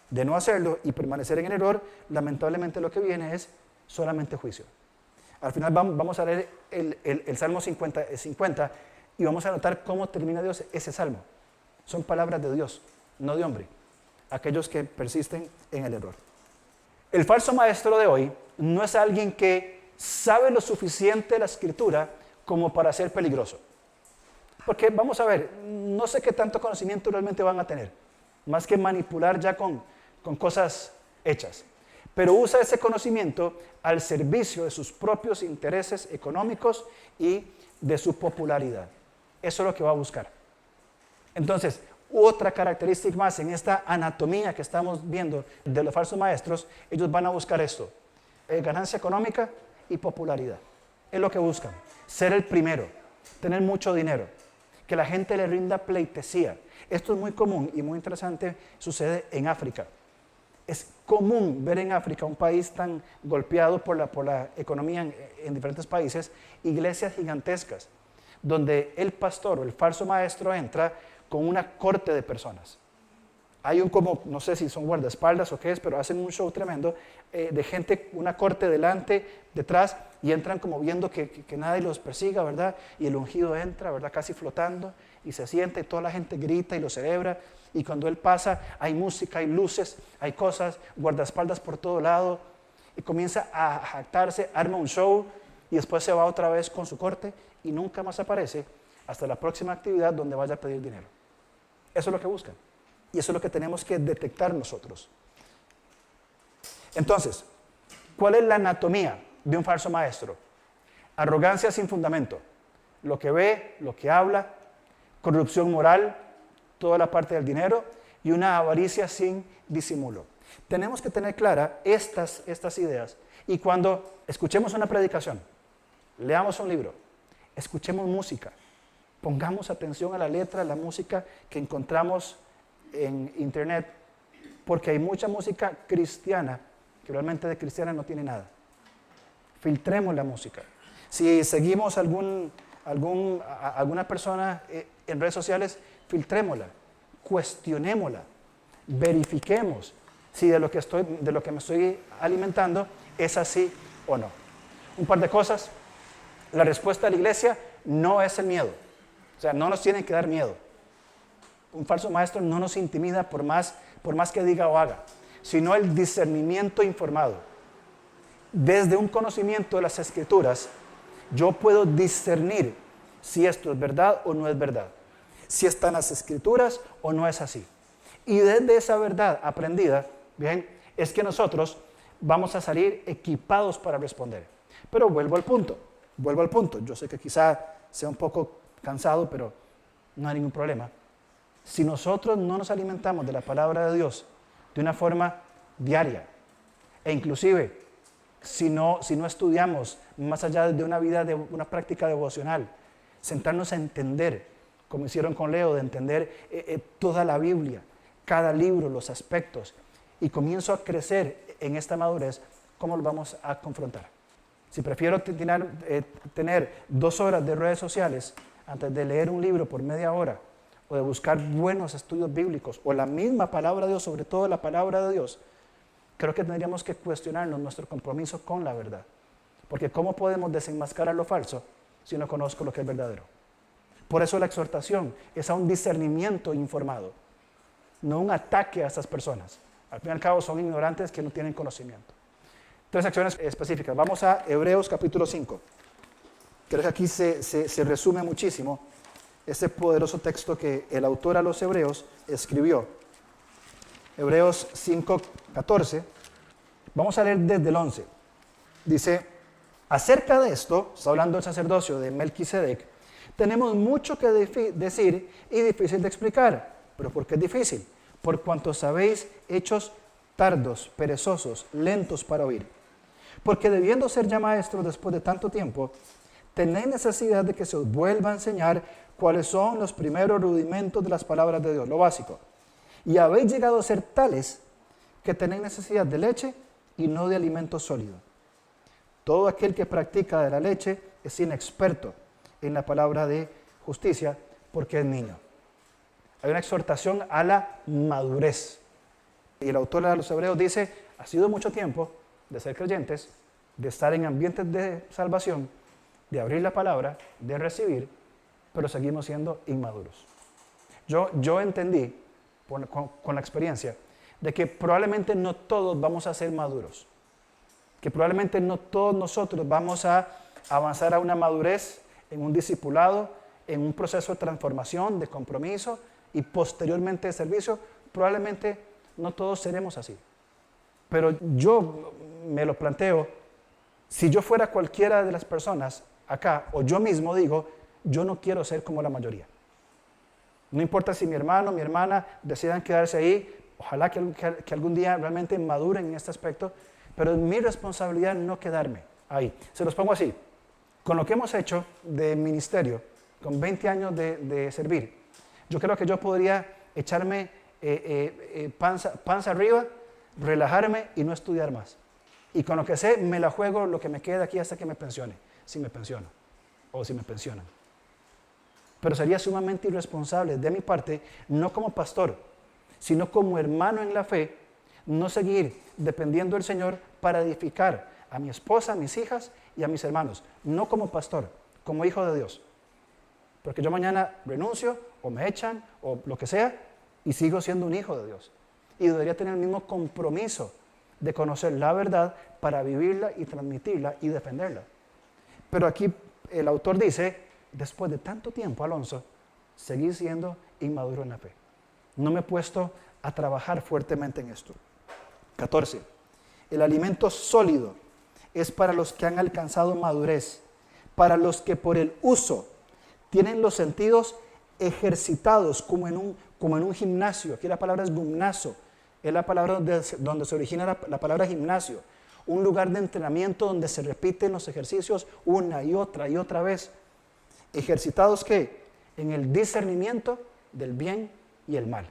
De no hacerlo y permanecer en el error, lamentablemente lo que viene es solamente juicio. Al final vamos a leer el Salmo 50 y vamos a notar cómo termina Dios ese salmo. Son palabras de Dios, no de hombre, aquellos que persisten en el error. El falso maestro de hoy no es alguien que sabe lo suficiente de la Escritura como para ser peligroso. Porque vamos a ver, no sé qué tanto conocimiento realmente van a tener, más que manipular ya con cosas hechas. Pero usa ese conocimiento al servicio de sus propios intereses económicos y de su popularidad. Eso es lo que va a buscar. Entonces, otra característica más en esta anatomía que estamos viendo de los falsos maestros, ellos van a buscar esto, ganancia económica y popularidad. Es lo que buscan, ser el primero, tener mucho dinero, que la gente le rinda pleitesía. Esto es muy común y muy interesante, sucede en África. Es común ver en África, un país tan golpeado por la economía en diferentes países, iglesias gigantescas, donde el pastor o el falso maestro entra con una corte de personas. Hay no sé si son guardaespaldas o qué es, pero hacen un show tremendo de gente, una corte delante, detrás, y entran como viendo que nadie los persiga, ¿verdad? Y el ungido entra, ¿verdad? Casi flotando, y se siente, y toda la gente grita y lo celebra, y cuando él pasa hay música, hay luces, hay cosas, guardaespaldas por todo lado, y comienza a jactarse, arma un show, y después se va otra vez con su corte, y nunca más aparece hasta la próxima actividad donde vaya a pedir dinero. Eso es lo que buscan. Y eso es lo que tenemos que detectar nosotros. Entonces, ¿cuál es la anatomía de un falso maestro? Arrogancia sin fundamento. Lo que ve, lo que habla, corrupción moral, toda la parte del dinero y una avaricia sin disimulo. Tenemos que tener claras estas ideas. Y cuando escuchemos una predicación, leamos un libro, escuchemos música, pongamos atención a la letra, a la música que encontramos en internet, porque hay mucha música cristiana que realmente de cristiana no tiene nada. Filtremos la música. Si seguimos alguna persona en redes sociales, filtrémosla, cuestionémosla, verifiquemos si de lo que me estoy alimentando es así o no. Un par de cosas. La respuesta de la iglesia no es el miedo. O sea, no nos tiene que dar miedo. Un falso maestro no nos intimida por más que diga o haga, sino el discernimiento informado. Desde un conocimiento de las Escrituras, yo puedo discernir si esto es verdad o no es verdad, si está en las Escrituras o no es así. Y desde esa verdad aprendida, bien, es que nosotros vamos a salir equipados para responder. Pero vuelvo al punto. Yo sé que quizá sea un poco cansado, pero no hay ningún problema. Si nosotros no nos alimentamos de la palabra de Dios de una forma diaria, e inclusive si no estudiamos más allá de una vida, de una práctica devocional, sentarnos a entender, como hicieron con Leo, de entender toda la Biblia, cada libro, los aspectos, y comienzo a crecer en esta madurez, ¿cómo lo vamos a confrontar? Si prefiero tener 2 horas de redes sociales antes de leer un libro por media hora, o de buscar buenos estudios bíblicos, o la misma palabra de Dios, sobre todo la palabra de Dios, creo que tendríamos que cuestionarnos nuestro compromiso con la verdad. Porque ¿cómo podemos desenmascarar lo falso si no conozco lo que es verdadero? Por eso la exhortación es a un discernimiento informado. no un ataque a estas personas. Al fin y al cabo son ignorantes que no tienen conocimiento. 3 acciones específicas. Vamos a Hebreos capítulo 5. Creo que aquí se resume muchísimo este poderoso texto que el autor a los Hebreos escribió. Hebreos 5:14. Vamos a leer desde el 11. Dice, acerca de esto, está hablando el sacerdocio de Melquisedec, tenemos mucho que decir y difícil de explicar. ¿Pero por qué es difícil? Por cuanto sabéis hechos tardos, perezosos, lentos para oír. Porque debiendo ser ya maestros después de tanto tiempo, tenéis necesidad de que se os vuelva a enseñar cuáles son los primeros rudimentos de las palabras de Dios, lo básico. Y habéis llegado a ser tales que tenéis necesidad de leche y no de alimento sólido. Todo aquel que practica de la leche es inexperto en la palabra de justicia porque es niño. Hay una exhortación a la madurez. Y el autor de los Hebreos dice, ha sido mucho tiempo de ser creyentes, de estar en ambientes de salvación, de abrir la palabra, de recibir, pero seguimos siendo inmaduros. Yo entendí con la experiencia de que probablemente no todos vamos a ser maduros, que probablemente no todos nosotros vamos a avanzar a una madurez en un discipulado, en un proceso de transformación, de compromiso y posteriormente de servicio. Probablemente no todos seremos así. Pero yo me lo planteo, si yo fuera cualquiera de las personas acá, o yo mismo digo, yo no quiero ser como la mayoría. No importa si mi hermano, mi hermana decidan quedarse ahí, ojalá que algún día realmente maduren en este aspecto, pero es mi responsabilidad no quedarme ahí. Se los pongo así, con lo que hemos hecho de ministerio, con 20 años de servir, yo creo que yo podría echarme panza arriba, relajarme y no estudiar más. Y con lo que sé, me la juego lo que me quede aquí hasta que me pensione, si me pensiono o si me pensionan. Pero sería sumamente irresponsable de mi parte, no como pastor, sino como hermano en la fe, no seguir dependiendo del Señor para edificar a mi esposa, a mis hijas y a mis hermanos. No como pastor, como hijo de Dios. Porque yo mañana renuncio o me echan o lo que sea y sigo siendo un hijo de Dios. Y debería tener el mismo compromiso de conocer la verdad para vivirla y transmitirla y defenderla. Pero aquí el autor dice, después de tanto tiempo, Alonso, seguí siendo inmaduro en la fe. No me he puesto a trabajar fuertemente en esto. 14. El alimento sólido es para los que han alcanzado madurez, para los que por el uso tienen los sentidos ejercitados como en un gimnasio. Aquí la palabra es gimnasio, es la palabra donde se origina la palabra gimnasio. Un lugar de entrenamiento donde se repiten los ejercicios una y otra vez. ¿Ejercitados qué? En el discernimiento del bien y el mal.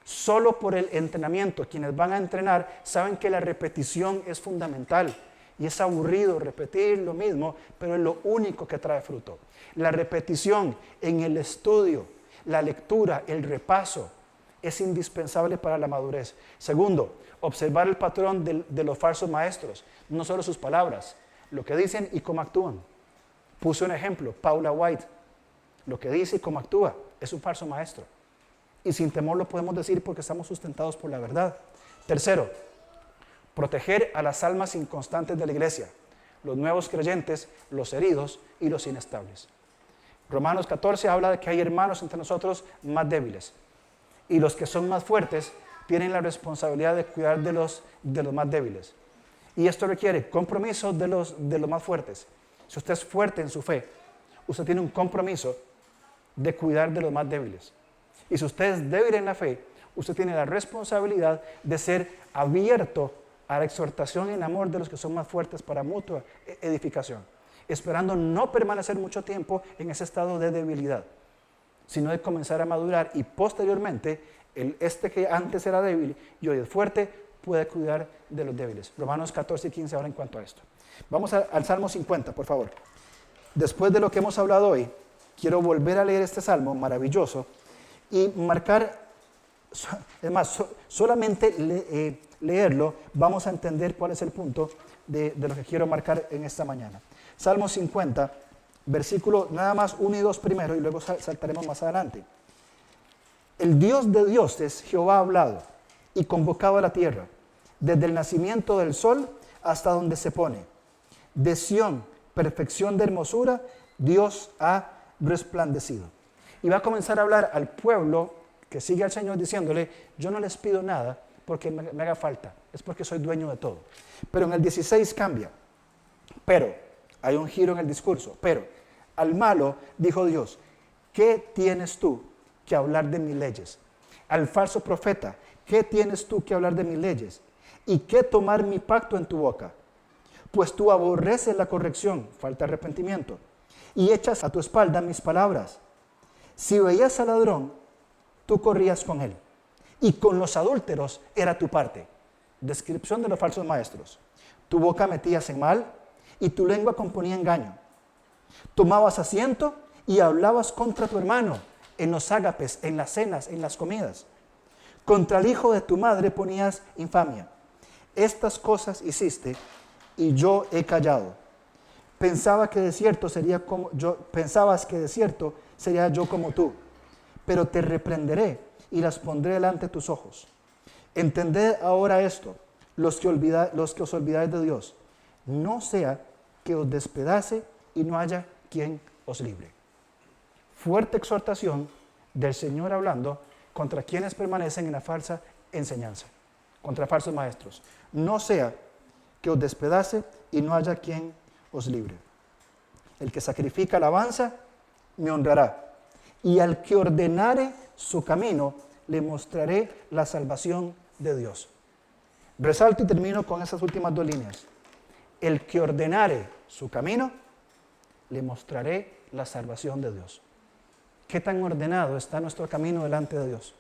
Solo por el entrenamiento, quienes van a entrenar saben que la repetición es fundamental. Y es aburrido repetir lo mismo, pero es lo único que trae fruto. La repetición en el estudio, la lectura, el repaso, es indispensable para la madurez. Segundo, observar el patrón de los falsos maestros, no solo sus palabras, lo que dicen y cómo actúan. Puse un ejemplo, Paula White, lo que dice y cómo actúa, es un falso maestro. Y sin temor lo podemos decir porque estamos sustentados por la verdad. Tercero, proteger a las almas inconstantes de la iglesia, los nuevos creyentes, los heridos y los inestables. Romanos 14 habla de que hay hermanos entre nosotros más débiles. Y los que son más fuertes tienen la responsabilidad de cuidar de los más débiles. Y esto requiere compromiso de los más fuertes. Si usted es fuerte en su fe, usted tiene un compromiso de cuidar de los más débiles. Y si usted es débil en la fe, usted tiene la responsabilidad de ser abierto a la exhortación en amor de los que son más fuertes para mutua edificación, esperando no permanecer mucho tiempo en ese estado de debilidad, sino de comenzar a madurar y posteriormente este que antes era débil y hoy es fuerte puede cuidar de los débiles. Romanos 14 y 15 ahora en cuanto a esto. Vamos al Salmo 50, por favor. Después de lo que hemos hablado hoy, quiero volver a leer este Salmo maravilloso y marcar, es más, solamente leerlo, vamos a entender cuál es el punto de lo que quiero marcar en esta mañana. Salmo 50, versículo nada más 1 y 2 primero y luego saltaremos más adelante. El Dios de dioses, Jehová ha hablado y convocado a la tierra, desde el nacimiento del sol hasta donde se pone. De Sión, perfección de hermosura, Dios ha resplandecido. Y va a comenzar a hablar al pueblo que sigue al Señor diciéndole, yo no les pido nada porque me haga falta, es porque soy dueño de todo. Pero en el 16 cambia. Pero, hay un giro en el discurso, pero al malo dijo Dios, ¿qué tienes tú que hablar de mis leyes? Al falso profeta, ¿qué tienes tú que hablar de mis leyes? ¿Y qué tomar mi pacto en tu boca? Pues tú aborreces la corrección, falta arrepentimiento, y echas a tu espalda mis palabras. Si veías al ladrón, tú corrías con él, y con los adúlteros era tu parte. Descripción de los falsos maestros. Tu boca metías en mal, y tu lengua componía engaño. Tomabas asiento y hablabas contra tu hermano, en los ágapes, en las cenas, en las comidas. Contra el hijo de tu madre ponías infamia. Estas cosas hiciste, y yo he callado. Pensabas que de cierto sería yo como tú, pero te reprenderé y las pondré delante de tus ojos. Entended ahora esto, los que os olvidáis de Dios, no sea que os despedace y no haya quien os libre. Fuerte exhortación del Señor hablando contra quienes permanecen en la falsa enseñanza, contra falsos maestros. No sea que os despedace y no haya quien os libre. El que sacrifica alabanza me honrará, y al que ordenare su camino le mostraré la salvación de Dios. Resalto y termino con esas últimas dos líneas. El que ordenare su camino, le mostraré la salvación de Dios. ¿Qué tan ordenado está nuestro camino delante de Dios?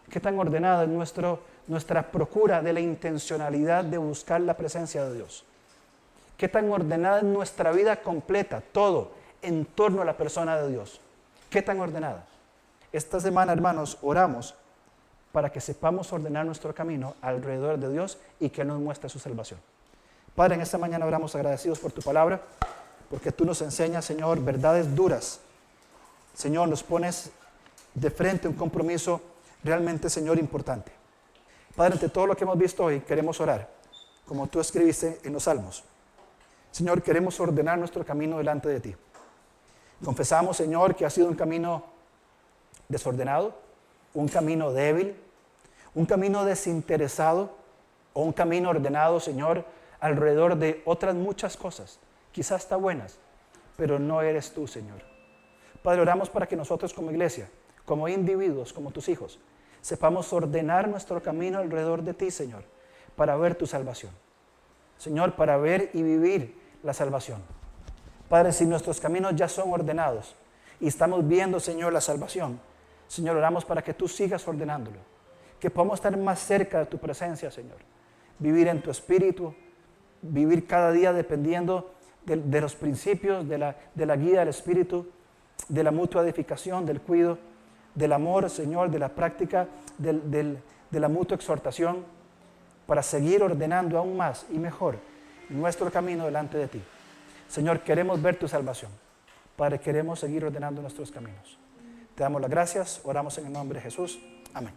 ¿Qué tan ordenada es nuestra procura de la intencionalidad de buscar la presencia de Dios? ¿Qué tan ordenada es nuestra vida completa, todo en torno a la persona de Dios? ¿Qué tan ordenada? Esta semana, hermanos, oramos para que sepamos ordenar nuestro camino alrededor de Dios y que nos muestre su salvación. Padre, en esta mañana oramos agradecidos por tu palabra, porque tú nos enseñas, Señor, verdades duras. Señor, nos pones de frente a un compromiso realmente, Señor, importante. Padre, ante todo lo que hemos visto hoy, queremos orar, como tú escribiste en los Salmos. Señor, queremos ordenar nuestro camino delante de ti. Confesamos, Señor, que ha sido un camino desordenado, un camino débil, un camino desinteresado o un camino ordenado, Señor, alrededor de otras muchas cosas, quizás hasta buenas, pero no eres tú, Señor. Padre, oramos para que nosotros como iglesia, como individuos, como tus hijos, sepamos ordenar nuestro camino alrededor de ti, Señor, para ver tu salvación. Señor, para ver y vivir la salvación. Padre, si nuestros caminos ya son ordenados y estamos viendo, Señor, la salvación, Señor, oramos para que tú sigas ordenándolo, que podamos estar más cerca de tu presencia, Señor, vivir en tu espíritu, vivir cada día dependiendo de los principios, de la guía del espíritu, de la mutua edificación, del cuidado, del amor, Señor, de la práctica, de la mutua exhortación, para seguir ordenando aún más y mejor nuestro camino delante de ti. Señor, queremos ver tu salvación. Padre, queremos seguir ordenando nuestros caminos. Te damos las gracias, oramos en el nombre de Jesús. Amén.